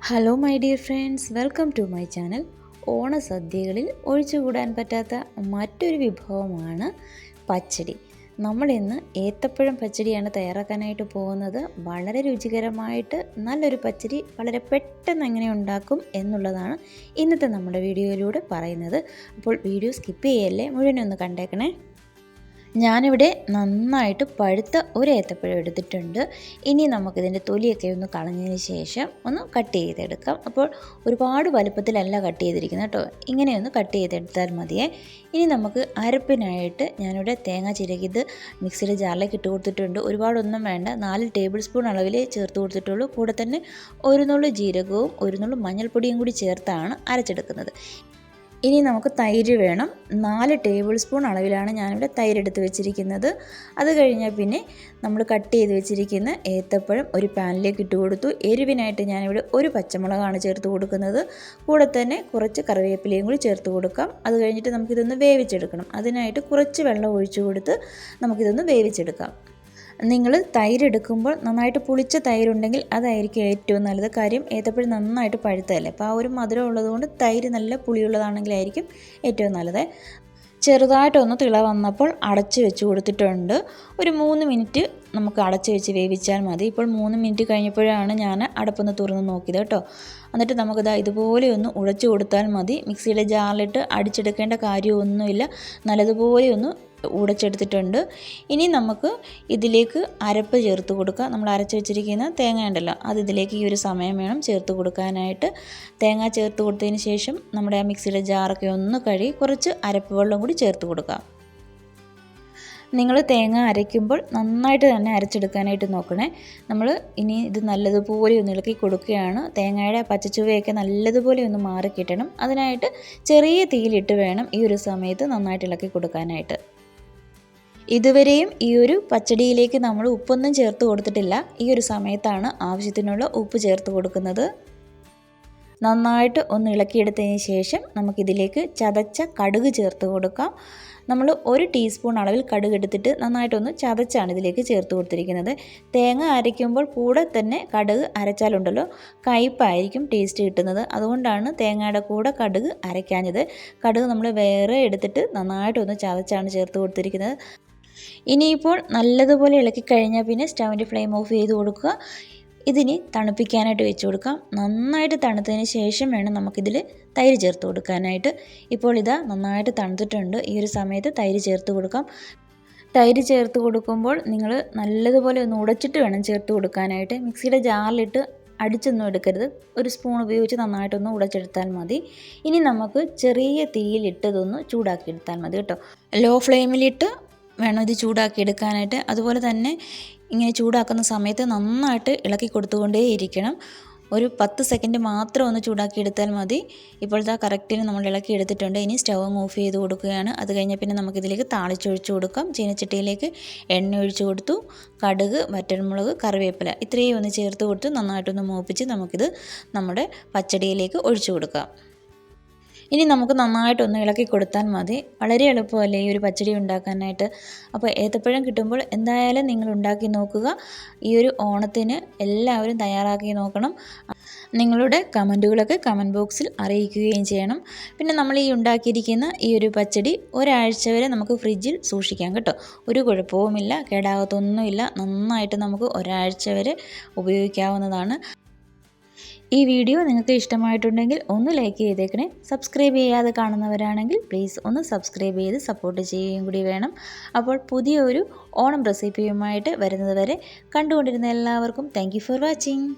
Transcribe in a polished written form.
Hello my dear friends, welcome to my channel. ഓണസദ്യകളിൽ ഒഴിച്ചുകൂടാൻ പറ്റാത്ത മറ്റൊരു വിഭവമാണ് പച്ചടി. നമ്മളിന്ന് ഏത്തപ്പഴം പച്ചടിയാണ് തയ്യാറാക്കാനായിട്ട് പോകുന്നത്. വളരെ രുചികരമായിട്ട് നല്ലൊരു പച്ചടി വളരെ പെട്ടെന്ന് എങ്ങനെ ഉണ്ടാക്കും എന്നുള്ളതാണ് ഇന്നത്തെ നമ്മുടെ വീഡിയോയിലൂടെ പറയുന്നത്. അപ്പോൾ വീഡിയോ സ്കിപ്പ് ചെയ്യല്ലേ, മുഴുവനൊന്ന് കണ്ടേക്കണേ. ഞാനിവിടെ നന്നായിട്ട് പഴുത്ത ഒരു ഏത്തപ്പഴം എടുത്തിട്ടുണ്ട്. ഇനി നമുക്കിതിൻ്റെ തൊലിയൊക്കെ ഒന്ന് കളഞ്ഞതിന് ശേഷം ഒന്ന് കട്ട് ചെയ്തെടുക്കാം. അപ്പോൾ ഒരുപാട് വലുപ്പത്തിലല്ല കട്ട് ചെയ്തിരിക്കുന്നത് കേട്ടോ, ഇങ്ങനെയൊന്ന് കട്ട് ചെയ്തെടുത്താൽ മതിയേ. ഇനി നമുക്ക് അരപ്പിനായിട്ട് ഞാനിവിടെ തേങ്ങ ചിരകിയത് മിക്സിയുടെ ജാറിലേക്ക് ഇട്ട് കൊടുത്തിട്ടുണ്ട്. ഒരുപാടൊന്നും വേണ്ട, 4 ടേബിൾ സ്പൂൺ അളവിൽ ചേർത്ത് കൊടുത്തിട്ടുള്ളൂ. കൂടെ തന്നെ ഒരു നുള്ളു ജീരകവും ഒരു നുള്ളു മഞ്ഞൾപ്പൊടിയും കൂടി ചേർത്താണ് അരച്ചെടുക്കുന്നത്. ഇനി നമുക്ക് തൈര് വേണം. 4 ടേബിൾ സ്പൂൺ അളവിലാണ് ഞാനിവിടെ തൈര് എടുത്ത് വെച്ചിരിക്കുന്നത്. അത് കഴിഞ്ഞാൽ പിന്നെ നമ്മൾ കട്ട് ചെയ്ത് വെച്ചിരിക്കുന്ന ഏത്തപ്പഴം ഒരു പാനിലേക്ക് ഇട്ട് കൊടുത്തു. എരിവിനായിട്ട് ഞാനിവിടെ ഒരു പച്ചമുളകാണ് ചേർത്ത് കൊടുക്കുന്നത്. കൂടെ തന്നെ കുറച്ച് കറിവേപ്പിലയും കൂടി ചേർത്ത് കൊടുക്കാം. അത് കഴിഞ്ഞിട്ട് നമുക്കിതൊന്ന് വേവിച്ചെടുക്കണം. അതിനായിട്ട് കുറച്ച് വെള്ളം ഒഴിച്ചു കൊടുത്ത് നമുക്കിതൊന്ന് വേവിച്ചെടുക്കാം. നിങ്ങൾ തൈര് എടുക്കുമ്പോൾ നന്നായിട്ട് പുളിച്ച തൈരുണ്ടെങ്കിൽ അതായിരിക്കും ഏറ്റവും നല്ലത്. കാര്യം ഏത്തപ്പഴം നന്നായിട്ട് പഴുത്തതല്ലേ, അപ്പോൾ ആ ഒരു മധുരം ഉള്ളതുകൊണ്ട് തൈര് നല്ല പുളിയുള്ളതാണെങ്കിലായിരിക്കും ഏറ്റവും നല്ലത്. ചെറുതായിട്ടൊന്ന് തിള വന്നപ്പോൾ അടച്ച് വെച്ച് കൊടുത്തിട്ടുണ്ട്. ഒരു 3 മിനിറ്റ് നമുക്ക് അടച്ച് വെച്ച് വേവിച്ചാൽ മതി. ഇപ്പോൾ 3 മിനിറ്റ് കഴിഞ്ഞപ്പോഴാണ് ഞാൻ അടപ്പൊന്ന് തുറന്ന് നോക്കിയത് കേട്ടോ. എന്നിട്ട് നമുക്കിത് ഇതുപോലെ ഒന്ന് ഉടച്ചു കൊടുത്താൽ മതി. മിക്സിയുടെ ജാറിലിട്ട് അടിച്ചെടുക്കേണ്ട കാര്യമൊന്നുമില്ല, നല്ലതുപോലെ ഒന്ന് ഉടച്ചെടുത്തിട്ടുണ്ട്. ഇനി നമുക്ക് ഇതിലേക്ക് അരപ്പ് ചേർത്ത് കൊടുക്കുക. നമ്മൾ അരച്ച് വെച്ചിരിക്കുന്ന തേങ്ങ ഉണ്ടല്ലോ, അത് ഇതിലേക്ക് ഈ ഒരു സമയം വേണം ചേർത്ത് കൊടുക്കാനായിട്ട്. തേങ്ങ ചേർത്ത് കൊടുത്തതിന് ശേഷം നമ്മുടെ ആ മിക്സിയുടെ ജാറൊക്കെ ഒന്ന് കഴുകി കുറച്ച് അരപ്പ് വെള്ളം കൂടി ചേർത്ത് കൊടുക്കാം. നിങ്ങൾ തേങ്ങ അരയ്ക്കുമ്പോൾ നന്നായിട്ട് തന്നെ അരച്ചെടുക്കാനായിട്ട് നോക്കണേ. നമ്മൾ ഇനി ഇത് നല്ലതുപോലെ ഒന്ന് ഇളക്കി കൊടുക്കുകയാണ്. തേങ്ങയുടെ പച്ചച്ചുവയൊക്കെ നല്ലതുപോലെ ഒന്ന് മാറി കിട്ടണം. അതിനായിട്ട് ചെറിയ തീയിലിട്ട് വേണം ഈ ഒരു സമയത്ത് നന്നായിട്ട് ഇളക്കി കൊടുക്കാനായിട്ട്. ഇതുവരെയും ഈ ഒരു പച്ചടിയിലേക്ക് നമ്മൾ ഉപ്പൊന്നും ചേർത്ത് കൊടുത്തിട്ടില്ല. ഈ ഒരു സമയത്താണ് ആവശ്യത്തിനുള്ള ഉപ്പ് ചേർത്ത് കൊടുക്കുന്നത്. നന്നായിട്ട് ഒന്ന് ഇളക്കിയെടുത്തതിന് ശേഷം നമുക്കിതിലേക്ക് ചതച്ച കടുക് ചേർത്ത് കൊടുക്കാം. നമ്മൾ 1 ടീസ്പൂൺ അളവിൽ കടുക് എടുത്തിട്ട് നന്നായിട്ടൊന്ന് ചതച്ചാണ് ഇതിലേക്ക് ചേർത്ത് കൊടുത്തിരിക്കുന്നത്. തേങ്ങ അരയ്ക്കുമ്പോൾ കൂടെ തന്നെ കടുക് അരച്ചാലുണ്ടല്ലോ കയ്പ്പായിരിക്കും ടേസ്റ്റ് കിട്ടുന്നത്. അതുകൊണ്ടാണ് തേങ്ങയുടെ കൂടെ കടുക് അരയ്ക്കാഞ്ഞത്. കടുക് നമ്മൾ വേറെ എടുത്തിട്ട് നന്നായിട്ടൊന്ന് ചതച്ചാണ് ചേർത്ത് കൊടുത്തിരിക്കുന്നത്. ഇനിയിപ്പോൾ നല്ലതുപോലെ ഇളക്കി കഴിഞ്ഞാൽ പിന്നെ സ്റ്റൗവിൻ്റെ ഫ്ലെയിം ഓഫ് ചെയ്ത് കൊടുക്കുക. ഇതിനി തണുപ്പിക്കാനായിട്ട് വെച്ച് കൊടുക്കാം. നന്നായിട്ട് തണുത്തതിന് ശേഷം വേണം നമുക്കിതിൽ തൈര് ചേർത്ത് കൊടുക്കാനായിട്ട്. ഇപ്പോൾ ഇതാ നന്നായിട്ട് തണുത്തിട്ടുണ്ട്. ഈ ഒരു സമയത്ത് തൈര് ചേർത്ത് കൊടുക്കാം. തൈര് ചേർത്ത് കൊടുക്കുമ്പോൾ നിങ്ങൾ നല്ലതുപോലെ ഒന്ന് ഉടച്ചിട്ട് വേണം ചേർത്ത് കൊടുക്കാനായിട്ട്. മിക്സിയുടെ ജാറിലിട്ട് അടിച്ചൊന്നും എടുക്കരുത്, ഒരു സ്പൂൺ ഉപയോഗിച്ച് നന്നായിട്ടൊന്ന് ഉടച്ചെടുത്താൽ മതി. ഇനി നമുക്ക് ചെറിയ തീയിലിട്ടതൊന്ന് ചൂടാക്കി എടുത്താൽ മതി കേട്ടോ. ലോ ഫ്ലെയിമിലിട്ട് വേണം ഇത് ചൂടാക്കി എടുക്കാനായിട്ട്. അതുപോലെ തന്നെ ഇങ്ങനെ ചൂടാക്കുന്ന സമയത്ത് നന്നായിട്ട് ഇളക്കി കൊടുത്തുകൊണ്ടേ ഇരിക്കണം. ഒരു 10 സെക്കൻഡ് മാത്രം ഒന്ന് ചൂടാക്കി എടുത്താൽ മതി. ഇപ്പോഴത്തെ കറക്റ്റിന് നമ്മൾ ഇളക്കി എടുത്തിട്ടുണ്ട്. ഇനി സ്റ്റൗ ഓഫ് ചെയ്ത് കൊടുക്കുകയാണ്. അത് കഴിഞ്ഞാൽ പിന്നെ നമുക്കിതിലേക്ക് താളിച്ചൊഴിച്ച് കൊടുക്കാം. ചീനച്ചട്ടിയിലേക്ക് എണ്ണ ഒഴിച്ച് കൊടുത്തു. കടുക്, വറ്റൽമുളക്, കറിവേപ്പില ഇത്രയും ഒന്ന് ചേർത്ത് കൊടുത്ത് നന്നായിട്ടൊന്ന് മൂപ്പിച്ച് നമുക്കിത് നമ്മുടെ പച്ചടിയിലേക്ക് ഒഴിച്ചു കൊടുക്കാം. ഇനി നമുക്ക് നന്നായിട്ടൊന്ന് ഇളക്കി കൊടുത്താൽ മതി. വളരെ എളുപ്പമല്ലേ ഈ ഒരു പച്ചടി ഉണ്ടാക്കാനായിട്ട്. അപ്പോൾ ഏത്തപ്പഴം കിട്ടുമ്പോൾ എന്തായാലും നിങ്ങൾ ഉണ്ടാക്കി നോക്കുക. ഈ ഒരു ഓണത്തിന് എല്ലാവരും തയ്യാറാക്കി നോക്കണം. നിങ്ങളുടെ കമൻറ്റുകളൊക്കെ കമൻറ്റ് ബോക്സിൽ അറിയിക്കുകയും ചെയ്യണം. പിന്നെ നമ്മൾ ഈ ഉണ്ടാക്കിയിരിക്കുന്ന ഈ ഒരു പച്ചടി ഒരാഴ്ച വരെ നമുക്ക് ഫ്രിഡ്ജിൽ സൂക്ഷിക്കാം കേട്ടോ. ഒരു കുഴപ്പവുമില്ല, കേടാകത്തൊന്നുമില്ല. നന്നായിട്ട് നമുക്ക് ഒരാഴ്ച വരെ ഉപയോഗിക്കാവുന്നതാണ്. ഈ വീഡിയോ നിങ്ങൾക്ക് ഇഷ്ടമായിട്ടുണ്ടെങ്കിൽ ഒന്ന് ലൈക്ക് ചെയ്തേക്കണേ. സബ്സ്ക്രൈബ് ചെയ്യാതെ കാണുന്നവരാണെങ്കിൽ പ്ലീസ് ഒന്ന് സബ്സ്ക്രൈബ് ചെയ്ത് സപ്പോർട്ട് ചെയ്യുകയും കൂടി വേണം. അപ്പോൾ പുതിയൊരു ഓണം റെസിപ്പിയുമായിട്ട് വരുന്നത് വരെ കണ്ടുകൊണ്ടിരുന്ന എല്ലാവർക്കും താങ്ക് യു ഫോർ വാച്ചിങ്.